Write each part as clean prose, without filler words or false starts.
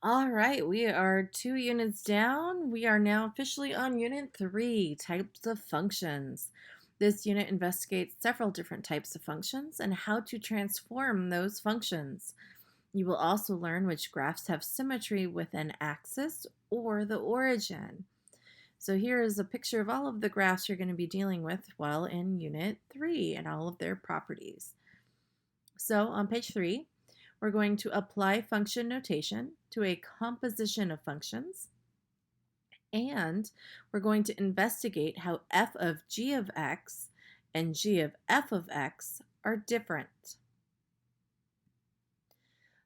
All right, we are 2 units down. We are now officially on Unit 3, Types of Functions. This unit investigates several different types of functions and how to transform those functions. You will also learn which graphs have symmetry with an axis or the origin. So here is a picture of all of the graphs you're going to be dealing with while in Unit 3 and all of their properties. So on page 3, we're going to apply function notation to a composition of functions, and we're going to investigate how f of g of x and g of f of x are different.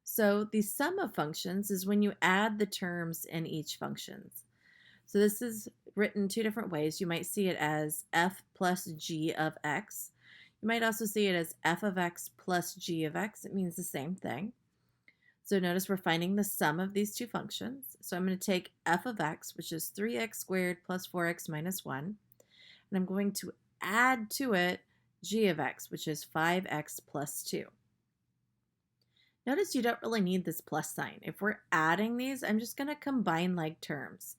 So the sum of functions is when you add the terms in each function. So this is written two different ways. You might see it as f plus g of x. You might also see it as f of x plus g of x. It means the same thing. So notice we're finding the sum of these two functions. So I'm going to take f of x, which is 3x squared plus 4x minus 1, and I'm going to add to it g of x, which is 5x plus 2. Notice you don't really need this plus sign. If we're adding these, I'm just going to combine like terms.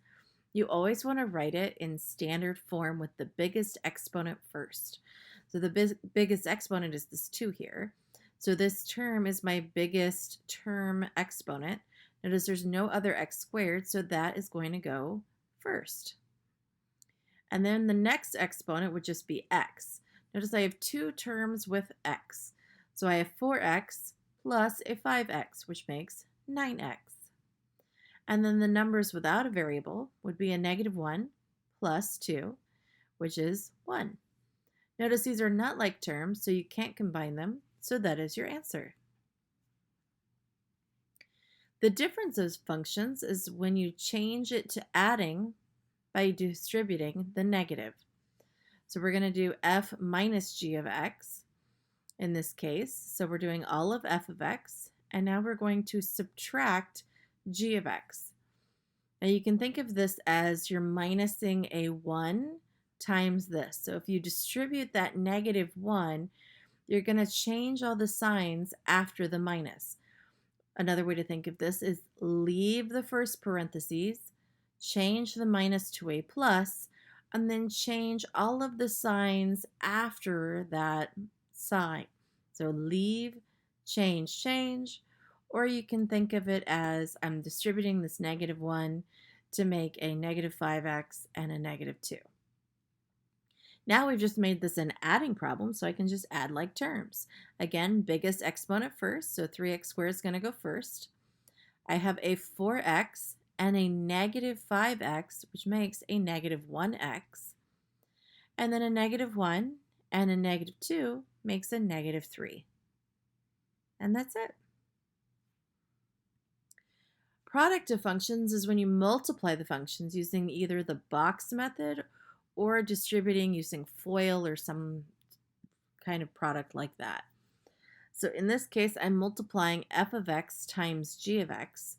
You always want to write it in standard form with the biggest exponent first. So the biggest exponent is this 2 here. So this term is my biggest term exponent. Notice there's no other x squared, so that is going to go first. And then the next exponent would just be x. Notice I have two terms with x. So I have 4x plus a 5x, which makes 9x. And then the numbers without a variable would be a -1 plus 2, which is 1. Notice these are not like terms, so you can't combine them, so that is your answer. The difference of functions is when you change it to adding by distributing the negative. So we're going to do f minus g of x in this case. So we're doing all of f of x, and now we're going to subtract g of x. Now you can think of this as you're minusing a 1 times this. So if you distribute that -1, you're going to change all the signs after the minus. Another way to think of this is leave the first parentheses, change the minus to a plus, and then change all of the signs after that sign. So leave, change, or you can think of it as I'm distributing this -1 to make a -5x and a -2. Now we've just made this an adding problem, so I can just add like terms. Again, biggest exponent first, so 3x squared is going to go first. I have a 4x and a -5x, which makes a -1x. And then a -1 and a -2 makes a -3. And that's it. Product of functions is when you multiply the functions using either the box method or distributing using FOIL or some kind of product like that. So in this case, I'm multiplying f of x times g of x.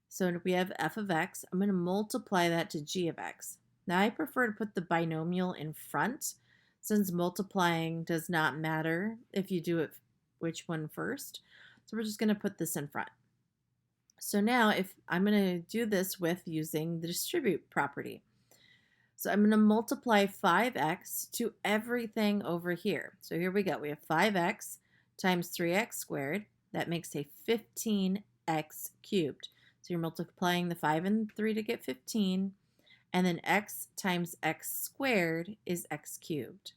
So if we have f of x, I'm going to multiply that to g of x. Now I prefer to put the binomial in front since multiplying does not matter if you do it which one first. So we're just going to put this in front. So now if I'm going to do this with using the distribute property. So I'm going to multiply 5x to everything over here. So here we go. We have 5x times 3x squared. That makes a 15x cubed. So you're multiplying the 5 and 3 to get 15. And then x times x squared is x cubed.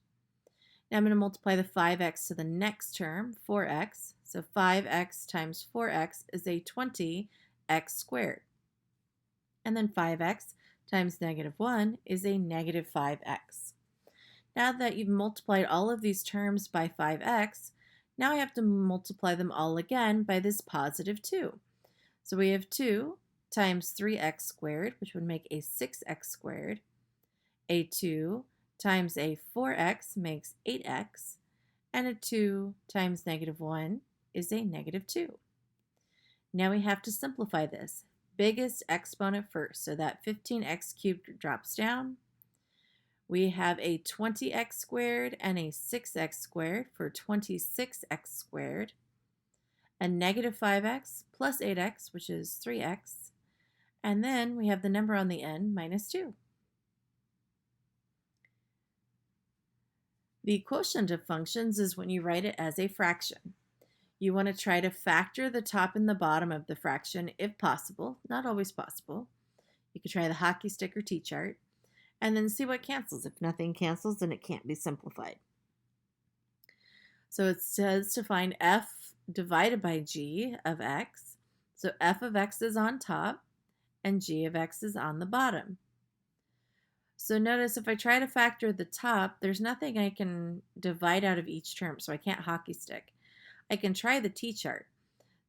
Now I'm going to multiply the 5x to the next term, 4x. So 5x times 4x is a 20x squared. And then 5x times -1 is a -5x. Now that you've multiplied all of these terms by 5x, now I have to multiply them all again by this +2. So we have 2 times 3x squared, which would make a 6x squared. A 2 times a 4x makes 8x. And a 2 times -1 is a -2. Now we have to simplify this. Biggest exponent first, so that 15x cubed drops down. We have a 20x squared and a 6x squared for 26x squared. and negative 5x plus 8x, which is 3x. And then we have the number on the end, minus 2. The quotient of functions is when you write it as a fraction. You want to try to factor the top and the bottom of the fraction if possible, not always possible. You could try the hockey stick or T-chart, and then see what cancels. If nothing cancels, then it can't be simplified. So it says to find f divided by g of x. So f of x is on top, and g of x is on the bottom. So notice if I try to factor the top, there's nothing I can divide out of each term, so I can't hockey stick. I can try the T-chart.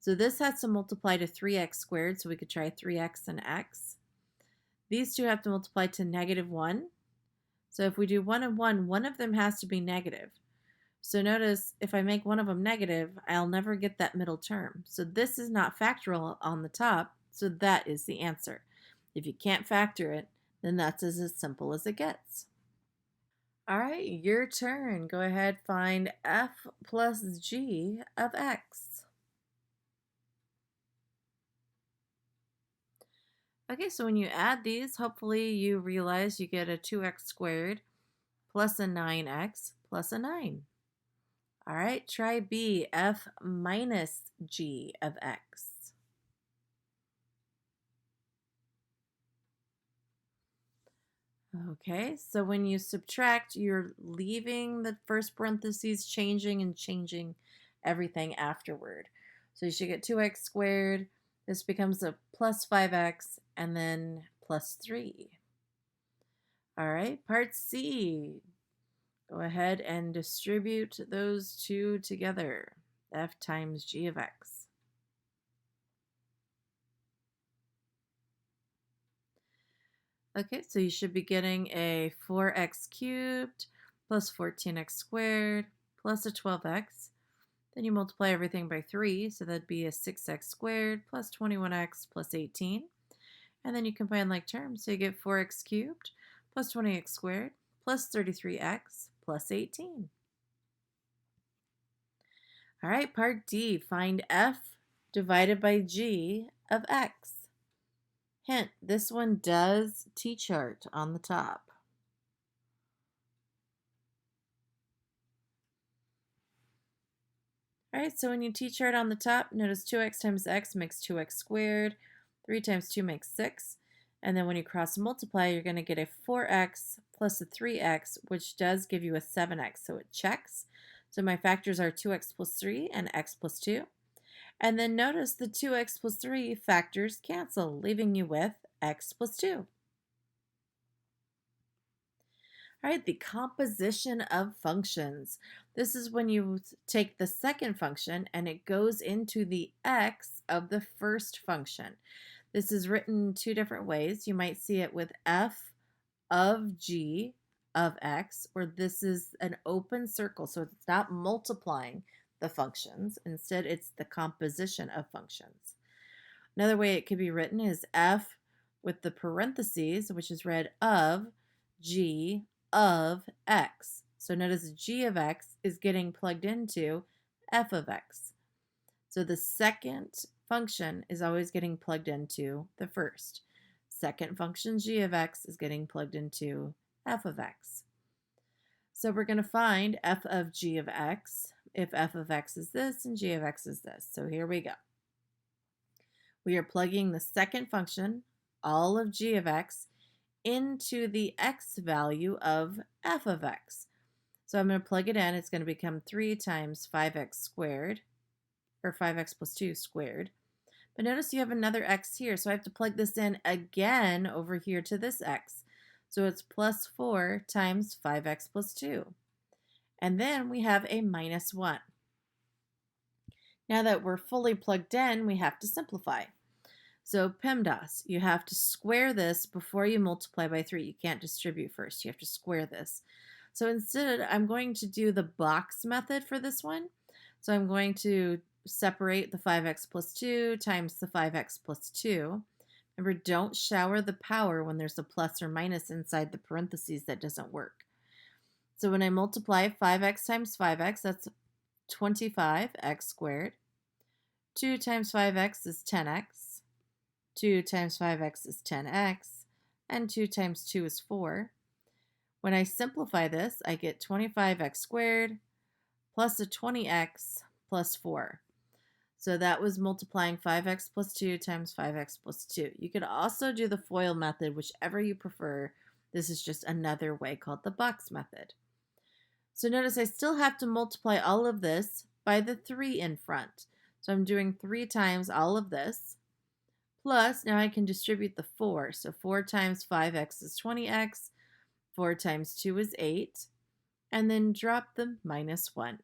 So this has to multiply to 3x squared, so we could try 3x and x. These two have to multiply to negative 1. So if we do 1 and 1, one of them has to be negative. So notice if I make one of them negative, I'll never get that middle term. So this is not factorable on the top, so that is the answer. If you can't factor it, then that's as simple as it gets. All right, your turn. Go ahead, find f plus g of x. Okay, so when you add these, hopefully you realize you get a 2x squared plus a 9x plus a 9. All right, try B, f minus g of x. Okay, so when you subtract, you're leaving the first parentheses changing and changing everything afterward. So you should get 2x squared. This becomes a plus 5x and then plus 3. All right, part C. Go ahead and distribute those two together. F times g of x. Okay, so you should be getting a 4x cubed plus 14x squared plus a 12x. Then you multiply everything by 3, so that'd be a 6x squared plus 21x plus 18. And then you combine like terms, so you get 4x cubed plus 20x squared plus 33x plus 18. All right, part D, find f divided by g of x. Hint, this one does T-chart on the top. All right, so when you T-chart on the top, notice 2x times x makes 2x squared. 3 times 2 makes 6. And then when you cross multiply, you're going to get a 4x plus a 3x, which does give you a 7x, so it checks. So my factors are 2x plus 3 and x plus 2. And then notice the 2x plus 3 factors cancel, leaving you with x plus 2. All right, the composition of functions. This is when you take the second function and it goes into the x of the first function. This is written two different ways. You might see it with f of g of x, or this is an open circle, so it's not multiplying the functions. Instead, it's the composition of functions. Another way it could be written is f with the parentheses, which is read of g of x. So notice g of x is getting plugged into f of x. So the second function is always getting plugged into the first. Second function g of x is getting plugged into f of x. So we're going to find f of g of x if f of x is this and g of x is this. So here we go. We are plugging the second function, all of g of x, into the x value of f of x. So I'm going to plug it in. It's going to become 3 times 5x squared, or 5x plus 2 squared. But notice you have another x here, so I have to plug this in again over here to this x. So it's plus 4 times 5x plus 2. And then we have a minus 1. Now that we're fully plugged in, we have to simplify. So PEMDAS, you have to square this before you multiply by 3. You can't distribute first. You have to square this. So instead, I'm going to do the box method for this one. So I'm going to separate the 5x plus 2 times the 5x plus 2. Remember, don't shower the power when there's a plus or minus inside the parentheses. That doesn't work. So when I multiply 5x times 5x, that's 25x squared. 2 times 5x is 10x. 2 times 5x is 10x. And 2 times 2 is 4. When I simplify this, I get 25x squared plus a 20x plus 4. So that was multiplying 5x plus 2 times 5x plus 2. You could also do the FOIL method, whichever you prefer. This is just another way called the box method. So notice I still have to multiply all of this by the 3 in front. So I'm doing 3 times all of this. Plus, now I can distribute the 4. So 4 times 5x is 20x. 4 times 2 is 8. And then drop the minus 1.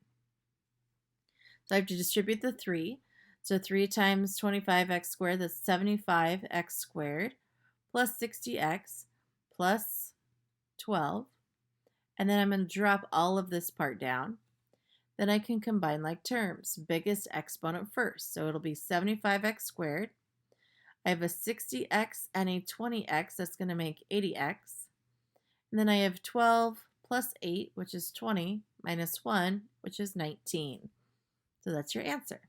So I have to distribute the 3. So 3 times 25x squared, that's 75x squared, plus 60x, plus 12. And then I'm going to drop all of this part down. Then I can combine like terms. Biggest exponent first. So it'll be 75x squared. I have a 60x and a 20x. That's going to make 80x. And then I have 12 plus 8, which is 20, minus 1, which is 19. So that's your answer.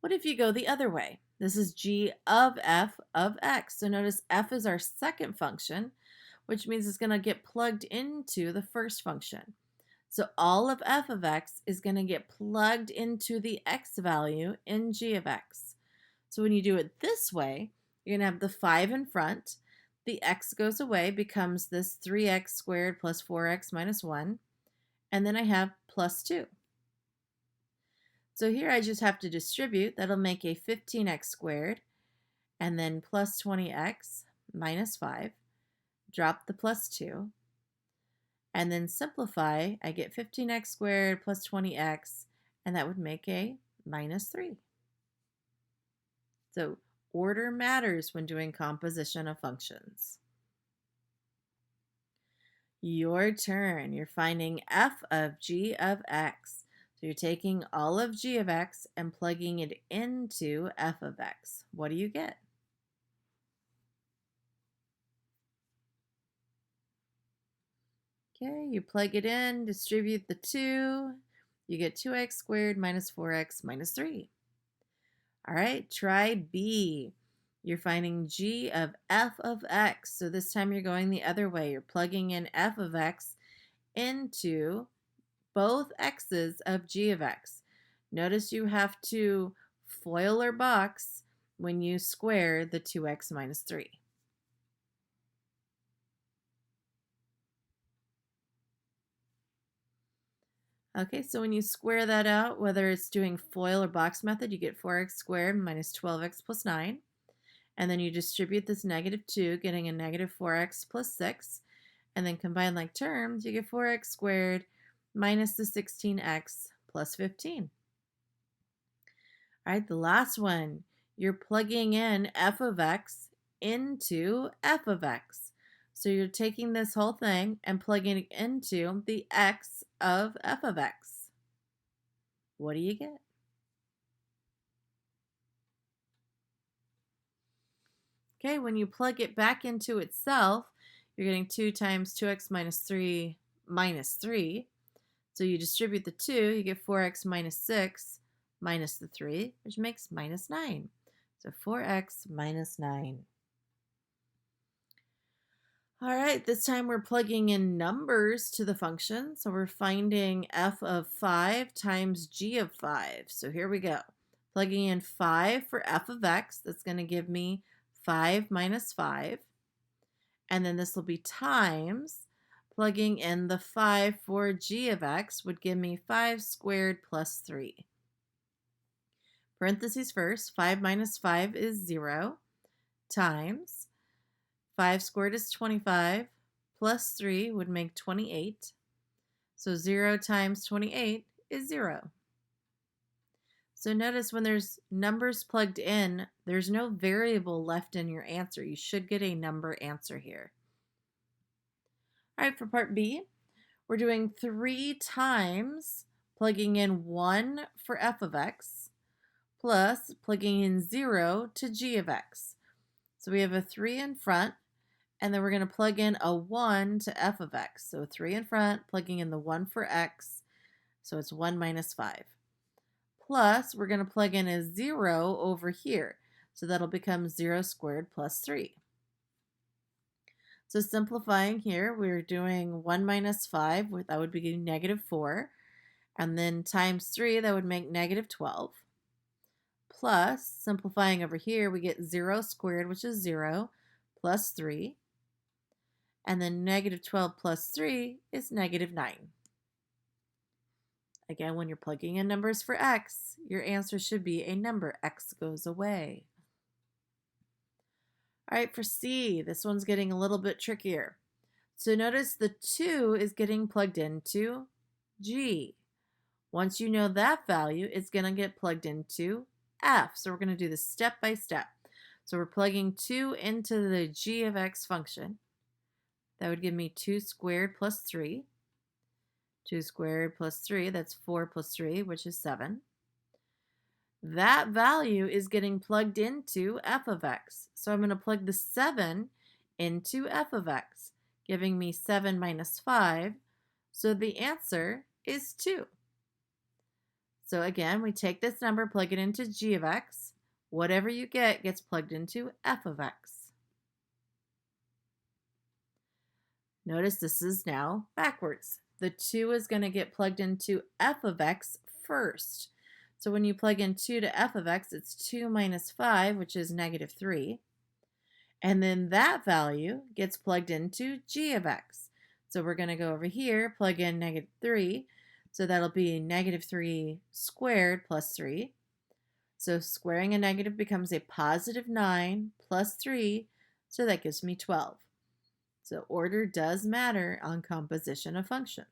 What if you go the other way? This is g of f of x. So notice f is our second function, which means it's going to get plugged into the first function. So all of f of x is going to get plugged into the x value in g of x. So when you do it this way, you're going to have the 5 in front. The x goes away, becomes this 3x squared plus 4x minus 1. And then I have plus 2. So here I just have to distribute. That'll make a 15x squared. And then plus 20x minus 5. Drop the plus 2. And then simplify. I get 15x squared plus 20x. And that would make a minus 3. So order matters when doing composition of functions. Your turn. You're finding f of g of x. So you're taking all of g of x and plugging it into f of x. What do you get? Okay, you plug it in, distribute the 2. You get 2x squared minus 4x minus 3. All right, try B. You're finding g of f of x. So this time you're going the other way. You're plugging in f of x into both x's of g of x. Notice you have to FOIL or box when you square the 2x minus 3. Okay, so when you square that out, whether it's doing FOIL or box method, you get 4x squared minus 12x plus 9. And then you distribute this negative 2, getting a negative 4x plus 6. And then combine like terms, you get 4x squared minus the 16x plus 15. All right, the last one, you're plugging in f of x into f of x. So you're taking this whole thing and plugging it into the x of f of x. What do you get? Okay, when you plug it back into itself, you're getting 2 times 2x minus 3 minus 3. So you distribute the 2, you get 4x minus 6 minus the 3, which makes minus 9. So 4x minus 9. All right, this time we're plugging in numbers to the function. So we're finding f of 5 times g of 5. So here we go. Plugging in 5 for f of x, that's going to give me 5 minus 5. And then this will be times, plugging in the 5 for g of x would give me 5 squared plus 3. Parentheses first, 5 minus 5 is 0, times 5 squared is 25, plus 3 would make 28. So 0 times 28 is 0. So notice when there's numbers plugged in, there's no variable left in your answer. You should get a number answer here. All right, for part B, we're doing 3 times plugging in 1 for f of x plus plugging in 0 to g of x. So we have a 3 in front, and then we're going to plug in a 1 to f of x. So 3 in front, plugging in the 1 for x, so it's 1 minus 5. plus we're going to plug in a 0 over here. So that'll become 0 squared plus 3. So simplifying here, we're doing 1 minus 5, that would be negative 4. And then times 3, that would make negative 12. Plus, simplifying over here, we get 0 squared, which is 0, plus 3. And then negative 12 plus 3 is negative 9. Again, when you're plugging in numbers for x, your answer should be a number. X goes away. All right, for C, this one's getting a little bit trickier. So notice the 2 is getting plugged into G. Once you know that value, it's going to get plugged into F. So we're going to do this step by step. So we're plugging 2 into the G of x function. That would give me 2 squared plus 3. 2 squared plus 3, that's 4 plus 3, which is 7. That value is getting plugged into f of x. So I'm going to plug the 7 into f of x, giving me 7 minus 5. So the answer is 2. So again, we take this number, plug it into g of x. Whatever you get gets plugged into f of x. Notice this is now backwards. The 2 is going to get plugged into f of x first. So when you plug in 2 to f of x, it's 2 minus 5, which is negative 3. And then that value gets plugged into g of x. So we're going to go over here, plug in negative 3. So that'll be negative 3 squared plus 3. So squaring a negative becomes a positive 9 plus 3. So that gives me 12. So order does matter on composition of functions.